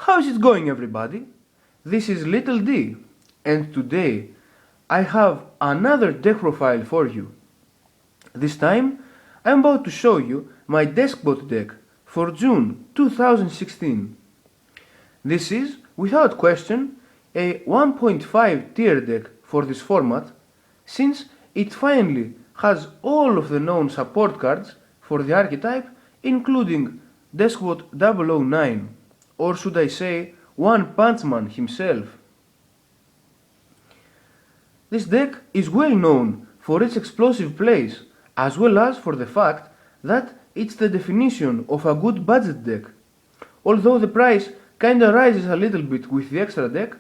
How's it going, everybody? This is Little D, and today I have another deck profile for you. This time I'm about to show you my Deskbot deck for June 2016. This is, without question, a 1.5 tier deck for this format, since it finally has all of the known support cards for the archetype, including Deskbot 009, or should I say, One Punch Man himself. This deck is well known for its explosive plays, as well as for the fact that it's the definition of a good budget deck, although the price kinda rises a little bit with the extra deck,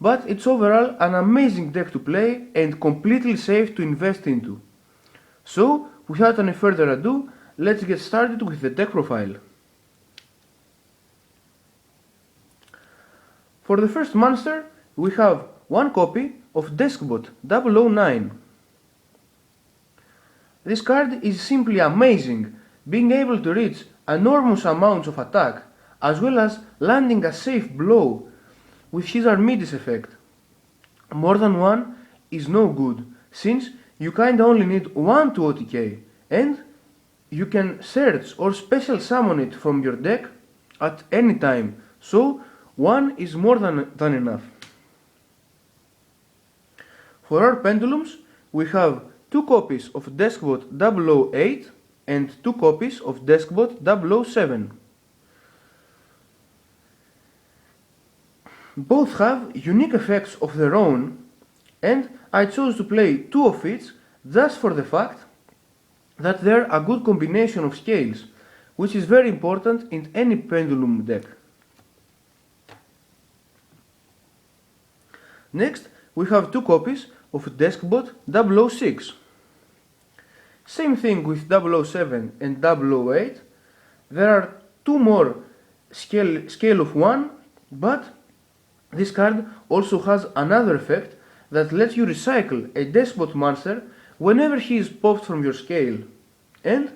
but it's overall an amazing deck to play and completely safe to invest into. So, without any further ado, let's get started with the deck profile. For the first monster, we have one copy of Deskbot 009. This card is simply amazing, being able to reach enormous amounts of attack, as well as landing a safe blow with his Armidis effect. More than one is no good, since you kinda only need one to OTK, and you can search or special summon it from your deck at any time, so one is more than enough. For our pendulums, we have two copies of Deskbot 008 and two copies of Deskbot 007. Both have unique effects of their own, and I chose to play two of each just for the fact that they're a good combination of scales, which is very important in any pendulum deck. Next, we have two copies of Deskbot 006. Same thing with 007 and 008. There are two more scale of 1, but this card also has another effect that lets you recycle a Deskbot monster whenever he is popped from your scale, and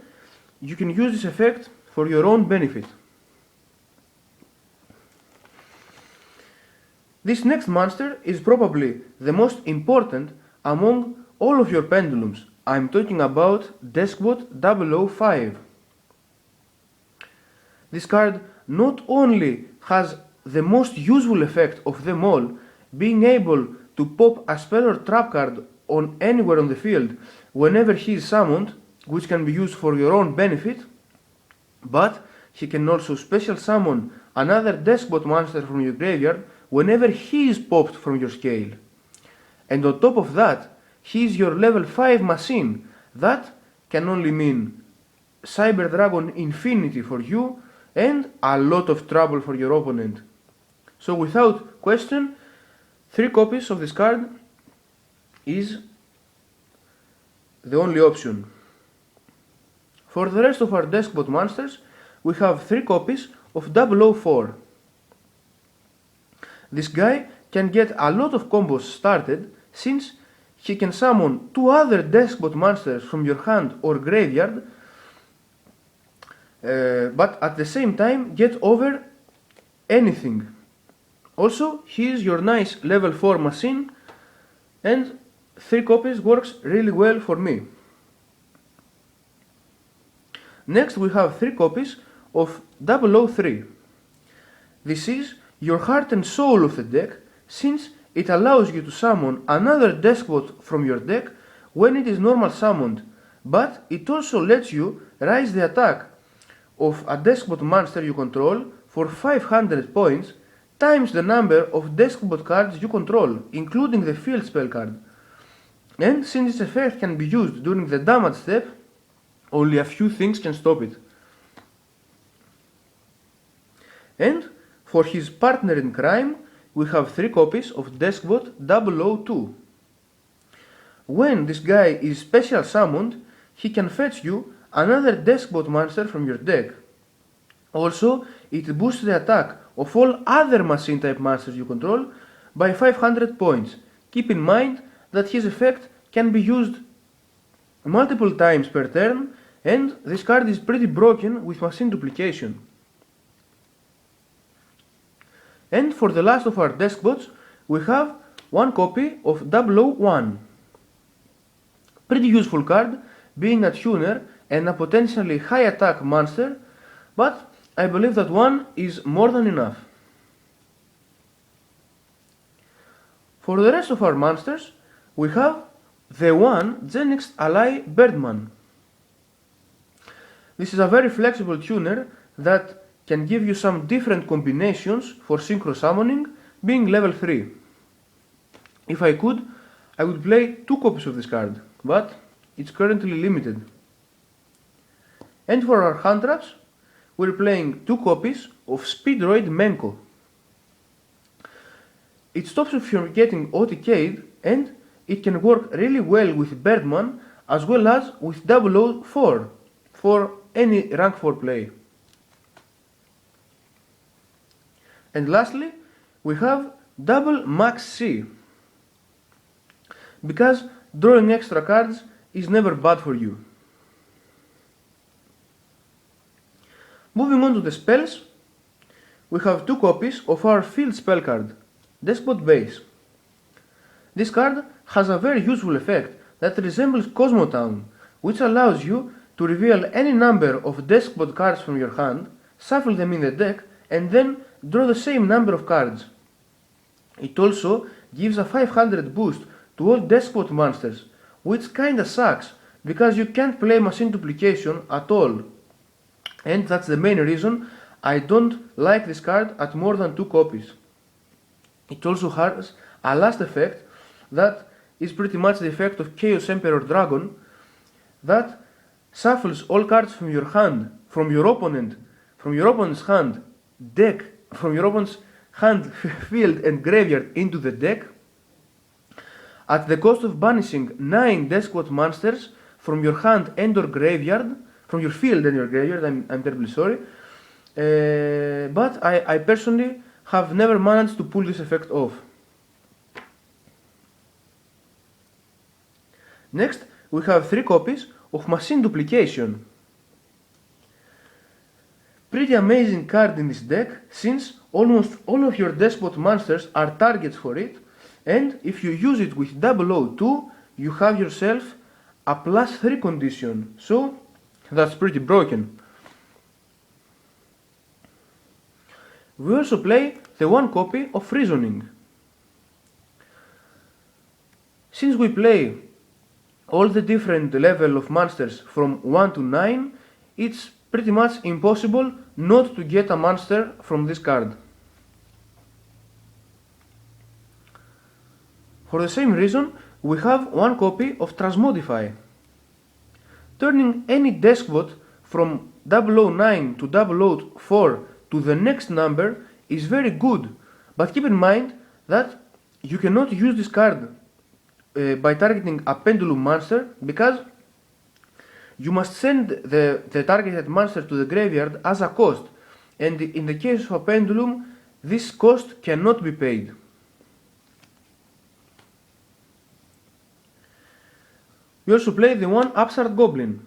you can use this effect for your own benefit. This next monster is probably the most important among all of your pendulums. I'm talking about Deskbot 005. This card not only has the most useful effect of them all, being able to pop a spell or trap card on anywhere on the field whenever he is summoned, which can be used for your own benefit, but he can also special summon another Deskbot monster from your graveyard whenever he is popped from your scale. And on top of that, he is your level 5 machine. That can only mean Cyber Dragon Infinity for you and a lot of trouble for your opponent. So without question, 3 copies of this card is the only option. For the rest of our Deskbot monsters, we have 3 copies of 004. This guy can get a lot of combos started, since he can summon 2 other Deskbot monsters from your hand or graveyard, but at the same time get over anything. Also, he is your nice level 4 machine, and 3 copies works really well for me. Next, we have 3 copies of 003. This is your heart and soul of the deck, since it allows you to summon another Deskbot from your deck when it is normal summoned, but it also lets you raise the attack of a Deskbot monster you control for 500 points times the number of Deskbot cards you control, including the field spell card. And since this effect can be used during the damage step, only a few things can stop it. And for his partner in crime, we have 3 copies of Deskbot 002. When this guy is special summoned, he can fetch you another Deskbot monster from your deck. Also, it boosts the attack of all other machine type monsters you control by 500 points. Keep in mind that his effect can be used multiple times per turn, and this card is pretty broken with machine duplication. And for the last of our Deskbots, we have one copy of 001. Pretty useful card, being a tuner and a potentially high attack monster, but I believe that one is more than enough. For the rest of our monsters, we have the one Gen X ally Birdman. This is a very flexible tuner that can give you some different combinations for synchro summoning, being level 3. If I could, I would play 2 copies of this card, but it's currently limited. And for our hand traps, we're playing 2 copies of Speedroid Menko. It stops you from getting OTK'd, and it can work really well with Birdman as well as with 004 for any rank 4 play. And lastly, we have double max C, because drawing extra cards is never bad for you. Moving on to the spells, we have 2 copies of our field spell card, Deskbot Base. This card has a very useful effect that resembles Cosmotown, which allows you to reveal any number of Deskbot cards from your hand, shuffle them in the deck, and then draw the same number of cards. It also gives a 500 boost to all Deskbot monsters, which kinda sucks because you can't play machine duplication at all. And that's the main reason I don't like this card at more than 2 copies. It also has a last effect that is pretty much the effect of Chaos Emperor Dragon, that shuffles all cards from your hand, from your opponent's hand, deck, from your opponent's hand, field and graveyard into the deck, at the cost of banishing 9 Deskbot monsters from your hand and or graveyard, from your field and your graveyard, I'm terribly sorry, but I personally have never managed to pull this effect off. Next, we have 3 copies of Machine Duplication. Pretty amazing card in this deck, since almost all of your Deskbot monsters are targets for it, and if you use it with 002, you have yourself a +3 condition, so that's pretty broken. We also play the 1 copy of Reasoning. Since we play all the different level of monsters from 1 to 9, it's pretty much impossible not to get a monster from this card. For the same reason, we have 1 copy of Transmodify. Turning any Deskbot from 009 to 004 to the next number is very good, but keep in mind that you cannot use this card by targeting a Pendulum monster, because you must send the targeted monster to the graveyard as a cost, and in the case of a Pendulum, this cost cannot be paid. We also play the 1 Upstart Goblin.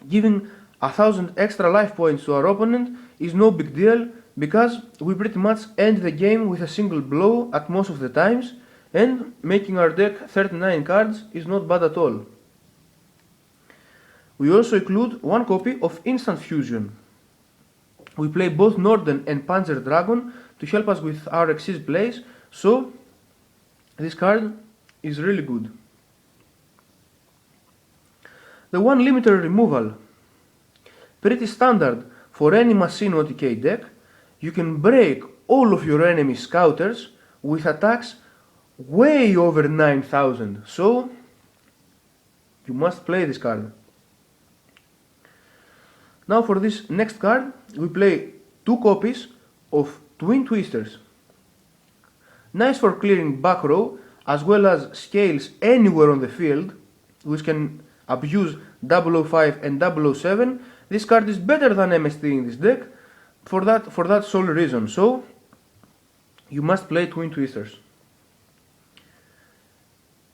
Giving 1000 extra life points to our opponent is no big deal, because we pretty much end the game with a single blow at most of the times, and making our deck 39 cards is not bad at all. We also include 1 copy of Instant Fusion. We play both Norden and Panzer Dragon to help us with our Exist plays, so this card is really good. The 1 Limiter Removal. Pretty standard for any machine OTK deck. You can break all of your enemy scouters with attacks way over 9000, so you must play this card. Now for this next card, we play 2 copies of Twin Twisters. Nice for clearing back row, as well as scales anywhere on the field, which can abuse 005 and 007. This card is better than MST in this deck for that sole reason, so you must play Twin Twisters.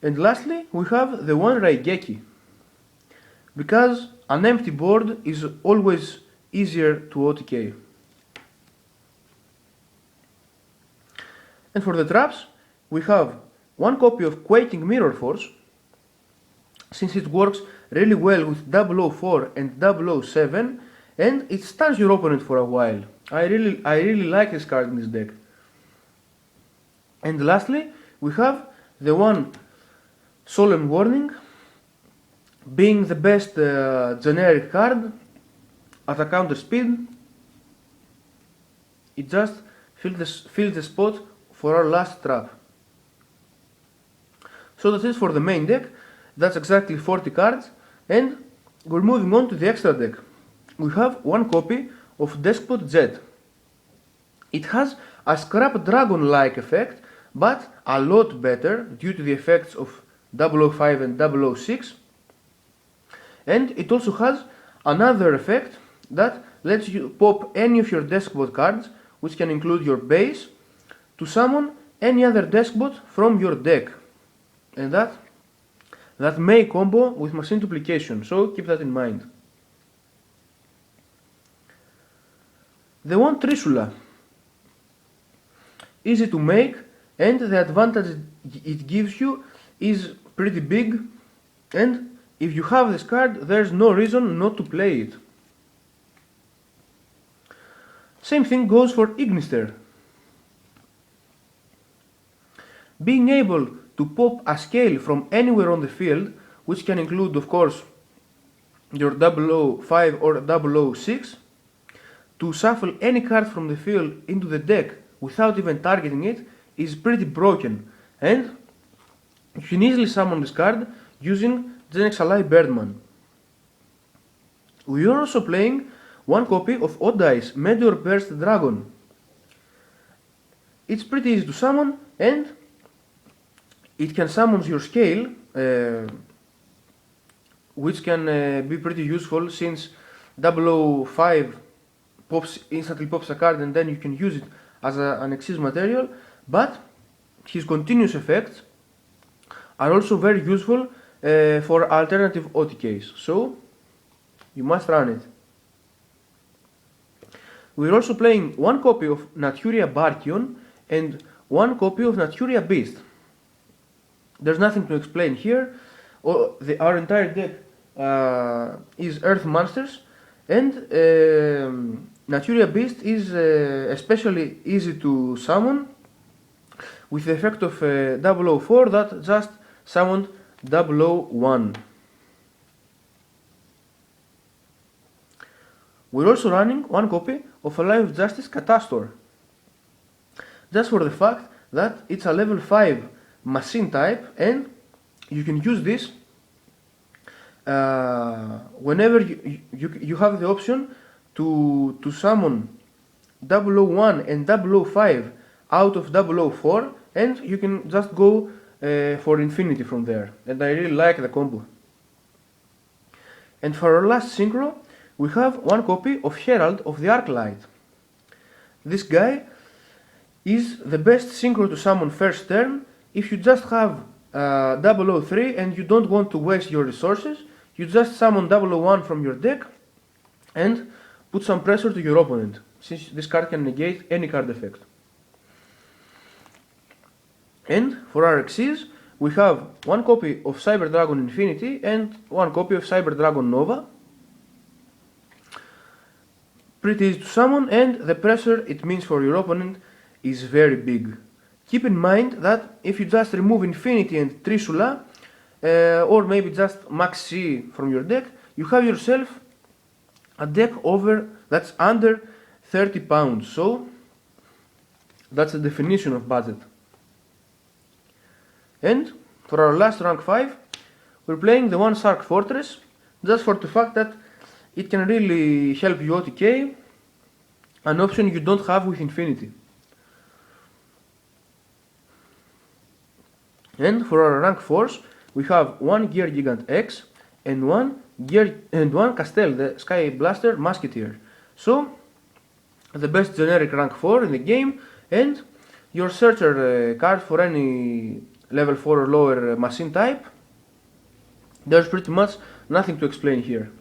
And lastly, we have the 1 Raigeki, because an empty board is always easier to OTK. And for the traps, we have one copy of Quaking Mirror Force, since it works really well with 004 and 007, and it stuns your opponent for a while. I really like this card in this deck. And lastly, we have the one Solemn Warning, being the best generic card at a counter speed. It just fills the spot for our last trap. So that's it for the main deck. That's exactly 40 cards, and we're moving on to the extra deck. We have one copy of Deskbot Jet. It has a Scrap Dragon-like effect, but a lot better due to the effects of 005 and 006. And it also has another effect that lets you pop any of your Deskbot cards, which can include your base, to summon any other Deskbot from your deck. And that may combo with Machine Duplication, so keep that in mind. The one Trisula. Easy to make, and the advantage it gives you is pretty big, and if you have this card, there's no reason not to play it. Same thing goes for Ignister. Being able to pop a scale from anywhere on the field, which can include, of course, your 005 or 006, to shuffle any card from the field into the deck without even targeting it, is pretty broken, and you can easily summon this card using Gen-XLI Birdman. We are also playing one copy of owners.I Meteor Burst Dragon. It's pretty easy to summon, and it can summon your scale, which can be pretty useful since 005 instantly pops a card and then you can use it as an Xyz material, but his continuous effects are also very useful for alternative OTKs, so you must run it. We're also playing one copy of Naturia Barkion and one copy of Naturia Beast. There's nothing to explain here. Our entire deck is Earth Monsters, and Naturia Beast is especially easy to summon with the effect of 004 that just summoned 001. We're also running one copy of Alive Justice Catastor, just for the fact that it's a level 5 machine type, and you can use this whenever you have the option to summon 001 and 005 out of 004, and you can just go for infinity from there, and I really like the combo. And for our last synchro, we have one copy of Herald of the Arclight. This guy is the best synchro to summon first turn. If you just have 003 and you don't want to waste your resources, you just summon 001 from your deck and put some pressure to your opponent, since this card can negate any card effect. And for our Xyz, we have one copy of Cyber Dragon Infinity and one copy of Cyber Dragon Nova. Pretty easy to summon, and the pressure it means for your opponent is very big. Keep in mind that if you just remove Infinity and Trisula, or maybe just Max C from your deck, you have yourself a deck that's under 30 pounds, so that's the definition of budget. And for our last rank 5, we're playing the one Shark Fortress, just for the fact that it can really help you OTK, an option you don't have with Infinity. And for our rank 4s, we have one Gear Gigant X and one Castel, the Sky Blaster Musketeer. So, the best generic rank 4 in the game, and your searcher card for any level 4 or lower machine type. There's pretty much nothing to explain here.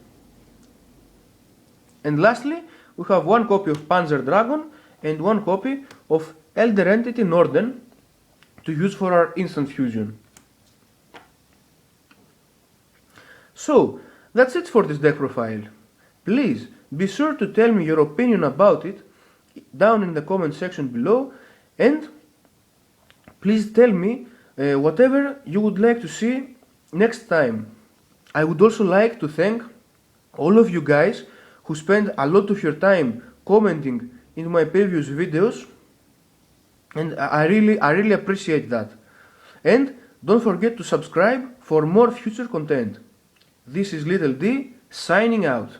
And lastly, we have one copy of Panzer Dragon and one copy of Elder Entity Norden, to use for our instant fusion. So, that's it for this deck profile. Please be sure to tell me your opinion about it down in the comment section below, and please tell me whatever you would like to see next time. I would also like to thank all of you guys who spend a lot of your time commenting in my previous videos, and I really appreciate that. And don't forget to subscribe for more future content. This is Little D signing out.